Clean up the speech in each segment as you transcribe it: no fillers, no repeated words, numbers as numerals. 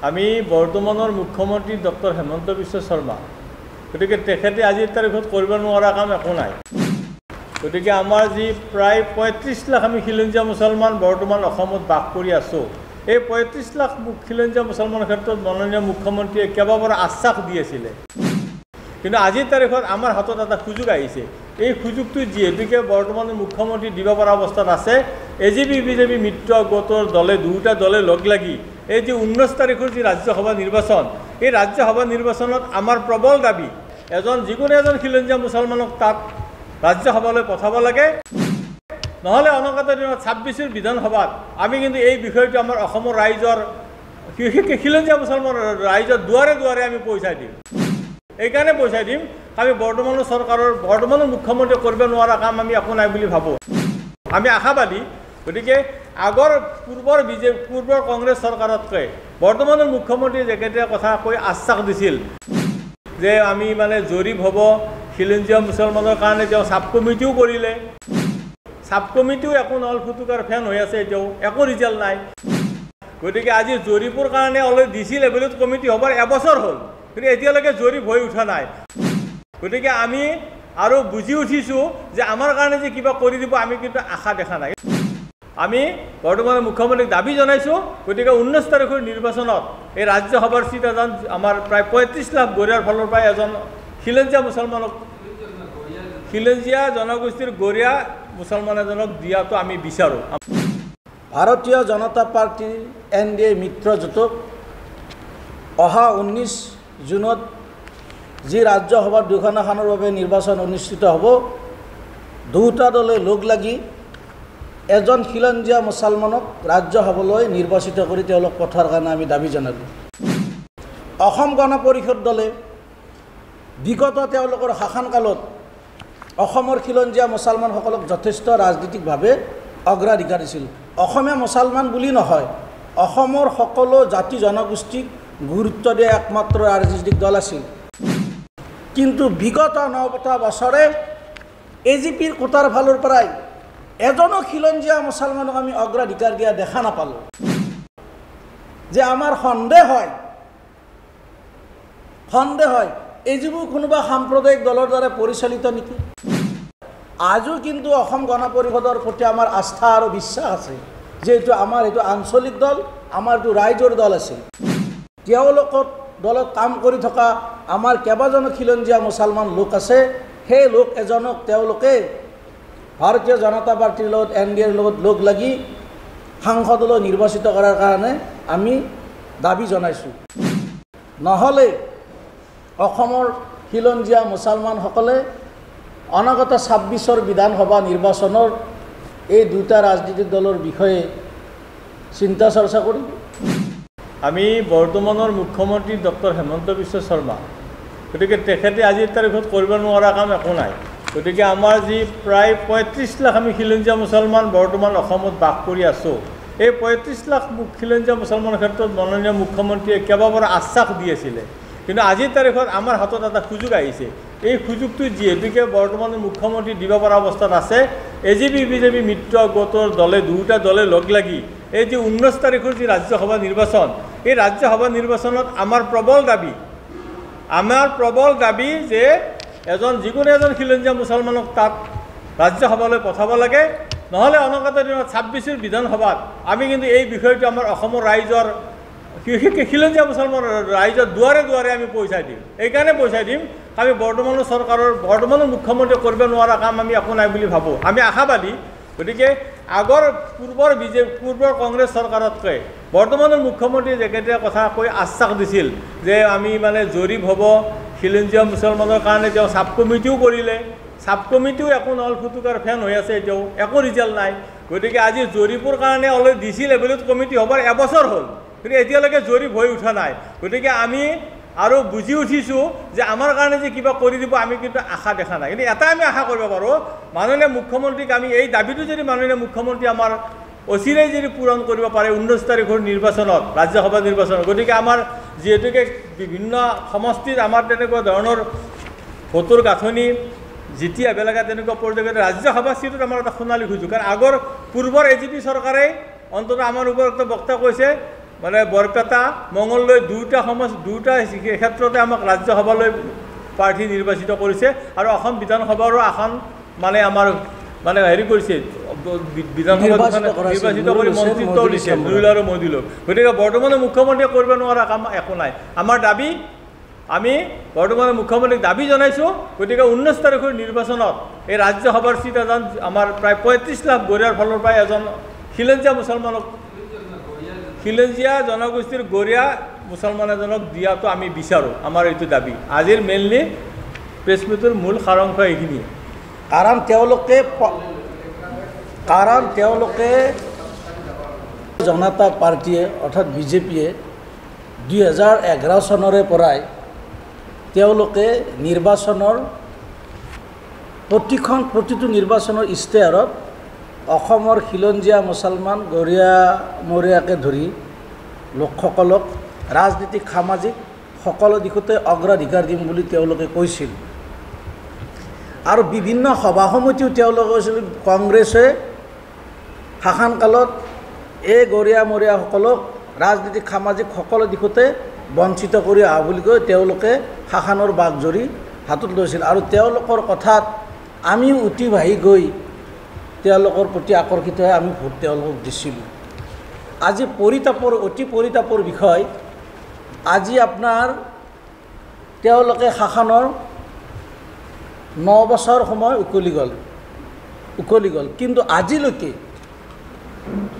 আমি বৰ্তমানৰ মুখ্যমন্ত্ৰী ডক্টৰ হেমন্ত বিশ্ব শৰ্মা গতিকে তেখেতে আজিৰ তাৰিখত কৰিব নোৱাৰা কাম একো নাই। গতিকে আমাৰ যি প্ৰায় ৩৫ লাখ আমি খিলঞ্জীয়া মুছলমান বৰ্তমান অসমত বাস কৰি আছোঁ, এই ৩৫ লাখ খিলঞ্জীয়া মুছলমানৰ ক্ষেত্ৰত মাননীয় মুখ্যমন্ত্ৰীয়ে কেইবাবাৰ আশ্বাস দি আছিলে। কিন্তু আজিৰ তাৰিখত আমাৰ হাতত এটা সুযোগ আহিছে। এই সুযোগটো যিহেতুকে বৰ্তমানৰ মুখ্যমন্ত্ৰী দিব পৰা অৱস্থাত আছে, AJP BJP মিত্ৰ গোটৰ দলে দুয়োটা দলে লগ লাগি এই যে 19 তাৰিখৰ যি ৰাজ্যসভা নিৰ্বাচন, এই ৰাজ্যসভা নিৰ্বাচনত আমাৰ প্ৰবল দাবী যিকোনো এজন খিলঞ্জীয়া মুছলমানক তাত ৰাজ্যসভালৈ পঠাব লাগে। নহ'লে অনাগত দিনত 26ৰ বিধানসভাত আমি কিন্তু এই বিষয়টো আমাৰ অসমৰ ৰাইজৰ খিলঞ্জীয়া মুছলমান ৰাইজৰ দুৱাৰে দুৱাৰে আমি পইচাই দিম। এইকাৰণে পইচাই দিম আমি বৰ্তমানৰ চৰকাৰৰ বৰ্তমানৰ মুখ্যমন্ত্ৰীয়ে কৰিব নোৱাৰা কাম আমি একো নাই বুলি ভাবোঁ। আমি আশাবাদী। গতিকে পূৰ্বৰ কংগ্ৰেছ চৰকাৰতকৈ বৰ্তমানৰ মুখ্যমন্ত্ৰীয়ে যেকেইটা কথা কৈ আশ্বাস দিছিল যে আমি জৰীপ হ'ব, খিলঞ্জীয়া মুছলমানৰ কাৰণে তেওঁ চাব কমিটিও কৰিলে, চাব কমিটিও একো নহ'ল, ফুটুকাৰ ফেন হৈ আছে, এতিয়াও একো ৰিজাল্ট নাই। গতিকে আজি জৰীপৰ কাৰণে অলৰেডি ডিচি লেভেলত কমিটি হ'বৰ এবছৰ হ'ল, কিন্তু এতিয়ালৈকে জৰীপ হৈ উঠা নাই। গতিকে আমি আৰু বুজি উঠিছোঁ যে আমাৰ কাৰণে যে কিবা কৰি দিব আমি কিন্তু আশা দেখা নাই। আমি বৰ্তমানৰ মুখ্যমন্ত্ৰীক দাবী জনাইছোঁ। গতিকে 19 তাৰিখৰ নিৰ্বাচনত এই ৰাজ্যসভাৰ চিট এজন আমাৰ প্ৰায় 35 লাখ গৰিয়াৰ ফালৰ পৰা এজন খিলঞ্জীয়া মুছলমানক, খিলঞ্জীয়া জনগোষ্ঠীৰ গৰিয়া মুছলমান এজনক দিয়াটো আমি বিচাৰোঁ। ভাৰতীয় জনতা পাৰ্টীৰ NDA মিত্ৰজোঁটক অহা 19 জুনত যি ৰাজ্যসভাৰ দুখন আসনৰ বাবে নিৰ্বাচন অনুষ্ঠিত হ'ব, দুটা দলে লগ লাগি এজন খিলঞ্জীয়া মুছলমানক ৰাজ্যসভালৈ নিৰ্বাচিত কৰি তেওঁলোক পঠোৱাৰ কাৰণে আমি দাবী জনালোঁ। অসম গণ পৰিষদ দলে বিগত তেওঁলোকৰ শাসনকালত অসমৰ খিলঞ্জীয়া মুছলমানসকলক যথেষ্ট ৰাজনৈতিকভাৱে অগ্ৰাধিকাৰ দিছিল। অসমীয়া মুছলমান বুলি নহয়, অসমৰ সকলো জাতি জনগোষ্ঠীক গুৰুত্ব দিয়া একমাত্ৰ ৰাজনৈতিক দল আছিল। কিন্তু বিগত 9 বছৰে AJPৰ কোটাৰ ফালৰ পৰাই এজনো খিলঞ্জীয়া মুছলমানক আমি অগ্ৰাধিকাৰ দিয়া দেখা নাপালোঁ। যে আমাৰ সন্দেহ হয় এইবোৰ কোনোবা সাম্প্ৰদায়িক দলৰ দ্বাৰা পৰিচালিত নেকি। আজিও কিন্তু অসম গণ পৰিষদৰ প্ৰতি আমাৰ আস্থা আৰু বিশ্বাস আছে যে আমাৰ এইটো আঞ্চলিক দল, আমাৰ এইটো ৰাইজৰ দল আছিল। তেওঁলোকৰ দলত কাম কৰি থকা আমাৰ কেইবাজনো খিলঞ্জীয়া মুছলমান লোক আছে। সেই লোক এজনক তেওঁলোকে ভাৰতীয় জনতা পাৰ্টীৰ লগত NDAৰ লগত লগ লাগি সাংসদলৈ নিৰ্বাচিত কৰাৰ কাৰণে আমি দাবী জনাইছোঁ। নহ'লে অসমৰ খিলঞ্জীয়া মুছলমানসকলে অনাগত 26ৰ বিধানসভা নিৰ্বাচনৰ এই দুটা ৰাজনৈতিক দলৰ বিষয়ে চিন্তা চৰ্চা কৰিম। আমি বৰ্তমানৰ মুখ্যমন্ত্ৰী ডক্টৰ হেমন্ত বিশ্ব শৰ্মা গতিকে তেখেতে আজিৰ তাৰিখত কৰিব নোৱাৰা কাম একো নাই। গতিকে আমাৰ যি প্ৰায় 35 লাখ আমি খিলঞ্জীয়া মুছলমান বৰ্তমান অসমত বাস কৰি আছোঁ, এই 35 লাখ খিলঞ্জীয়া মুছলমানৰ ক্ষেত্ৰত মাননীয় মুখ্যমন্ত্ৰীয়ে কেইবাবাৰ আশ্বাস দি আছিলে। কিন্তু আজিৰ তাৰিখত আমাৰ হাতত এটা সুযোগ আহিছে। এই সুযোগটো যিহেতুকে বৰ্তমানৰ মুখ্যমন্ত্ৰী দিব পৰা অৱস্থাত আছে, AJP BJP মিত্ৰ গোটৰ দলে দুয়োটা দলে লগ লাগি এই যে 19 তাৰিখৰ যি ৰাজ্যসভা নিৰ্বাচন, এই ৰাজ্যসভা নিৰ্বাচনত আমাৰ প্ৰবল দাবী যে যিকোনো এজন খিলঞ্জীয়া মুছলমানক তাত ৰাজ্যসভালৈ পঠাব লাগে। নহ'লে অনাগত দিনত 26ৰ বিধানসভাত আমি কিন্তু এই বিষয়টো আমাৰ অসমৰ ৰাইজৰ খিলঞ্জীয়া মুছলমান ৰাইজৰ দুৱাৰে দুৱাৰে আমি পইচাই দিম। এইকাৰণে পইচাই দিম আমি বৰ্তমানৰ বৰ্তমানৰ মুখ্যমন্ত্ৰীয়ে কৰিব নোৱাৰা কাম আমি একো নাই বুলি ভাবোঁ। আমি আশাবাদী। গতিকে পূৰ্বৰ কংগ্ৰেছ চৰকাৰতকৈ বৰ্তমানৰ মুখ্যমন্ত্ৰীয়ে যেকেইটা কথা কৈ আশ্বাস দিছিল যে আমি জৰীপ হ'ব, খিলঞ্জীয়া মুছলমানৰ কাৰণে তেওঁ চাব কমিটিও কৰিলে, চাব কমিটিও একো নহ'ল, ফুটুকাৰ ফেন হৈ আছে, এতিয়াও একো ৰিজাল্ট নাই। গতিকে আজি জৰীপৰ কাৰণে অলৰেডি ডিচি লেভেলত কমিটি হ'বৰ এবছৰ হ'ল, কিন্তু এতিয়ালৈকে জৰীপ হৈ উঠা নাই। গতিকে আমি আৰু বুজি উঠিছোঁ যে আমাৰ কাৰণে যে কিবা কৰি দিব আমি কিন্তু আশা দেখা নাই। কিন্তু এটা আমি আশা কৰিব পাৰোঁ, মাননীয় মুখ্যমন্ত্ৰীক আমি এই দাবীটো যদি মাননীয় মুখ্যমন্ত্ৰী আমাৰ অচিৰেই যদি পূৰণ কৰিব পাৰে 19 তাৰিখৰ নিৰ্বাচনত, ৰাজ্যসভা নিৰ্বাচনত। গতিকে আমাৰ যিহেতুকে বিভিন্ন সমষ্টিত আমাৰ তেনেকুৱা ধৰণৰ ভোটৰ গাঁথনি যেতিয়া বেলেগ তেনেকুৱা পৰ্যায়ত ৰাজ্যসভা চিটত আমাৰ এটা সোণালী সুযোগ। কাৰণ পূৰ্বৰ AJP চৰকাৰে অন্ততঃ আমাৰ ওপৰত বক্তা কৈছে মানে বৰপেটা মঙলদৈ দুটা ক্ষেত্ৰতে আমাক ৰাজ্যসভালৈ প্ৰাৰ্থী নিৰ্বাচিত কৰিছে আৰু অসম বিধানসভাৰো আসন মানে আমাৰ মানে হেৰি কৰিছে বিধানসভা নিৰ্বাচিত কৰি মন্ত্ৰীত্ব দিছে দুইল আৰু মইদুলক। গতিকে বৰ্তমানে মুখ্যমন্ত্ৰীয়ে কৰিব নোৱাৰা কাম একো নাই। আমাৰ দাবী আমি বৰ্তমানে মুখ্যমন্ত্ৰীক দাবী জনাইছোঁ। গতিকে 19 তাৰিখৰ নিৰ্বাচনত এই ৰাজ্যসভাৰ চিট এজন আমাৰ প্ৰায় 35 লাখ গৰিয়াৰ ফালৰ পৰা এজন খিলঞ্জীয়া মুছলমানক খিলঞ্জীয়া জনগোষ্ঠীৰ গৰিয়া মুছলমান এজনক দিয়াটো আমি বিচাৰোঁ। আমাৰ এইটো দাবী। আজিৰ মেইনলি প্ৰেছ মিটৰ মূল সাৰাংশ এইখিনিয়ে। কাৰণ তেওঁলোকে জনতা পাৰ্টীয়ে অৰ্থাৎ বিজেপিয়ে 2011 চনৰে পৰাই তেওঁলোকে নিৰ্বাচনৰ প্ৰতিটো নিৰ্বাচনৰ ইস্তেহাৰত অসমৰ খিলঞ্জীয়া মুছলমান গৰিয়ামৰীয়াকে ধৰি লোকসকলক ৰাজনীতিক সামাজিক সকলো দিশতে অগ্ৰাধিকাৰ দিম বুলি তেওঁলোকে কৈছিল। আৰু বিভিন্ন সভা সমিতিও তেওঁলোকে কৈছিল কংগ্ৰেছে শাসনকালত এই গৰিয়ামৰীয়াসকলক ৰাজনীতিক সামাজিক সকলো দিশতে বঞ্চিত কৰি অহা বুলি কৈ তেওঁলোকে শাসনৰ বাঘজৰি হাতত লৈছিল। আৰু তেওঁলোকৰ কথাত আমিও উঠি ভাহি গৈ তেওঁলোকৰ প্ৰতি আকৰ্ষিত হৈ আমি ভোট তেওঁলোকক দিছিলোঁ। আজি অতি পৰিতাপৰ বিষয়, আজি আপোনাৰ তেওঁলোকে শাসনৰ 9 বছৰ সময় উকলি গ'ল। কিন্তু আজিলৈকে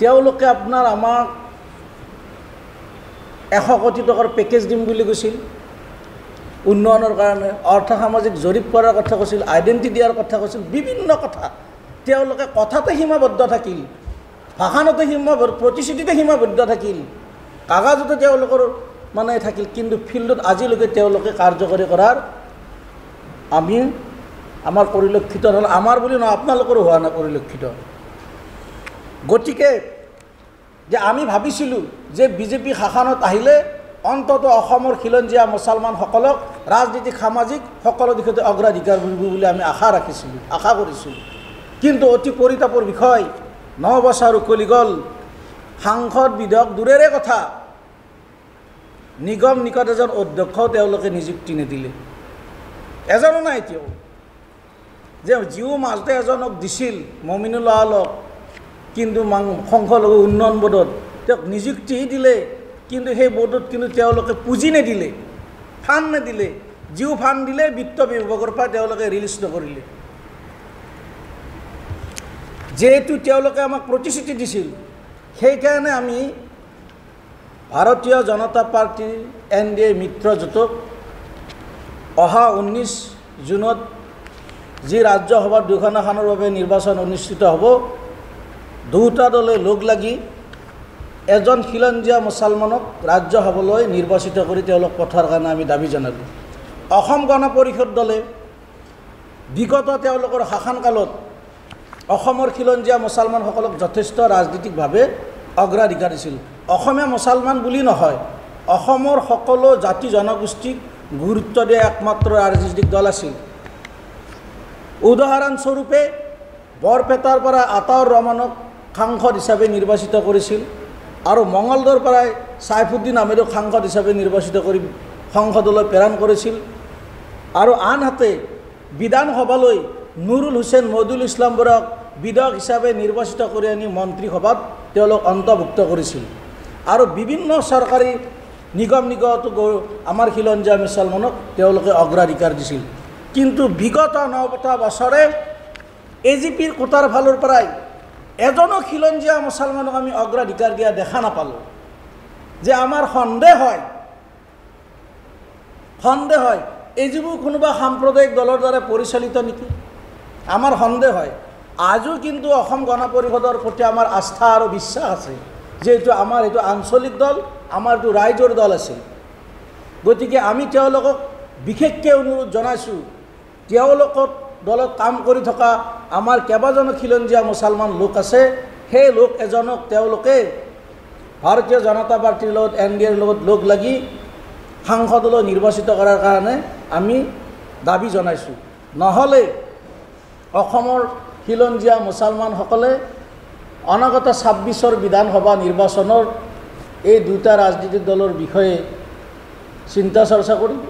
তেওঁলোকে আপোনাৰ আমাক 100 কোটি টকাৰ পেকেজ দিম বুলি কৈছিল, উন্নয়নৰ কাৰণে অৰ্থ সামাজিক জৰীপ কৰাৰ কথা কৈছিল, আইডেণ্টি দিয়াৰ কথা কৈছিল, বিভিন্ন কথা তেওঁলোকে কথাতে সীমাবদ্ধ থাকিল, ভাষণতে প্ৰতিশ্ৰুতিতে সীমাবদ্ধ থাকিল, কাগজতে তেওঁলোকৰ মানে থাকিল। কিন্তু ফিল্ডত আজিলৈকে তেওঁলোকে কাৰ্যকৰী কৰাৰ আমাৰ পৰিলক্ষিত নহ'ল। আমাৰ বুলি নহয়, আপোনালোকৰো হোৱা নাই পৰিলক্ষিত। গতিকে যে আমি ভাবিছিলোঁ যে বিজেপি শাসনত আহিলে অন্ততঃ অসমৰ খিলঞ্জীয়া মুছলমানসকলক ৰাজনীতিক সামাজিক সকলো দিশতে অগ্ৰাধিকাৰ কৰিব বুলি আমি আশা কৰিছিলোঁ। কিন্তু অতি পৰিতাপৰ বিষয়, 9 বছৰ উকলি গ'ল। সাংসদ বিধায়ক দূৰৰে কথা, নিগম নিকট এজন অধ্যক্ষও তেওঁলোকে নিযুক্তি নিদিলে, এজনো নাই এতিয়াও। যে জিও মাজতে এজনক দিছিল মমিনুল্লাহ আলক, কিন্তু সংখ্যালঘু উন্নয়ন বোৰ্ডত তেওঁক নিযুক্তি দিলে, কিন্তু সেই বোৰ্ডত কিন্তু তেওঁলোকে পুঁজি নিদিলে, ফাণ্ড নিদিলে। জিও ফাণ্ড দিলে, বিত্ত বিভাগৰ পৰা তেওঁলোকে ৰিলিজ নকৰিলে। যেহেতু তেওঁলোকে আমাক প্ৰতিশ্ৰুতি দিছিল, সেইকাৰণে আমি ভাৰতীয় জনতা পাৰ্টীৰ NDA মিত্ৰজোঁটক অহা 19 জুনত যি ৰাজ্যসভাৰ 2খন আসনৰ বাবে নিৰ্বাচন অনুষ্ঠিত হ'ব, দুটা দলে লগ লাগি এজন খিলঞ্জীয়া মুছলমানক ৰাজ্যসভালৈ নিৰ্বাচিত কৰি তেওঁলোক পঠোৱাৰ কাৰণে আমি দাবী জনালোঁ। অসম গণ পৰিষদ দলে বিগত তেওঁলোকৰ শাসনকালত অসমৰ খিলঞ্জীয়া মুছলমানসকলক যথেষ্ট ৰাজনীতিকভাৱে অগ্ৰাধিকাৰ দিছিল। অসমীয়া মুছলমান বুলি নহয়, অসমৰ সকলো জাতি জনগোষ্ঠীক গুৰুত্ব দিয়া একমাত্ৰ ৰাজনৈতিক দল আছিল। উদাহৰণস্বৰূপে বৰপেটাৰ পৰা আতাউৰ ৰহমানক সাংসদ হিচাপে নিৰ্বাচিত কৰিছিল আৰু মঙলদৈৰ পৰাই ছাইফুদ্দিন আহমেদক সাংসদ হিচাপে নিৰ্বাচিত কৰি সংসদলৈ প্ৰেৰণ কৰিছিল। আৰু আনহাতে বিধানসভালৈ নুৰুল হুছেইন মইদুল ইছলাম বৰাক বিধায়ক হিচাপে নিৰ্বাচিত কৰি আনি মন্ত্ৰীসভাত তেওঁলোক অন্তৰ্ভুক্ত কৰিছিল। আৰু বিভিন্ন চৰকাৰী নিগম নিগমতো আমাৰ খিলঞ্জীয়া মুছলমানক তেওঁলোকে অগ্ৰাধিকাৰ দিছিল। কিন্তু বিগত 9 বছৰে AGPৰ কোটাৰ ফালৰ পৰাই এজনো খিলঞ্জীয়া মুছলমানক আমি অগ্ৰাধিকাৰ দিয়া দেখা নাপালোঁ। যে আমাৰ সন্দেহ হয় AGP কোনোবা সাম্প্ৰদায়িক দলৰ দ্বাৰা পৰিচালিত নেকি, আমাৰ সন্দেহ হয়। আজিও কিন্তু অসম গণ পৰিষদৰ প্ৰতি আমাৰ আস্থা আৰু বিশ্বাস আছে, যে এইটো আমাৰ এইটো আঞ্চলিক দল, আমাৰ এইটো ৰাইজৰ দল আছিল। গতিকে আমি তেওঁলোকক বিশেষকৈ অনুৰোধ জনাইছোঁ, তেওঁলোকৰ দলত কাম কৰি থকা আমাৰ কেইবাজনো খিলঞ্জীয়া মুছলমান লোক আছে, সেই লোক এজনক তেওঁলোকে ভাৰতীয় জনতা পাৰ্টীৰ লগত NDAৰ লগত লগ লাগি সাংসদলৈ নিৰ্বাচিত কৰাৰ কাৰণে আমি দাবী জনাইছোঁ। নহ'লে অসমৰ খিলঞ্জীয়া মুছলমানসকলে অনাগত 26ৰ বিধানসভা নিৰ্বাচনৰ এই দুটা ৰাজনৈতিক দলৰ বিষয়ে চিন্তা চৰ্চা কৰিব।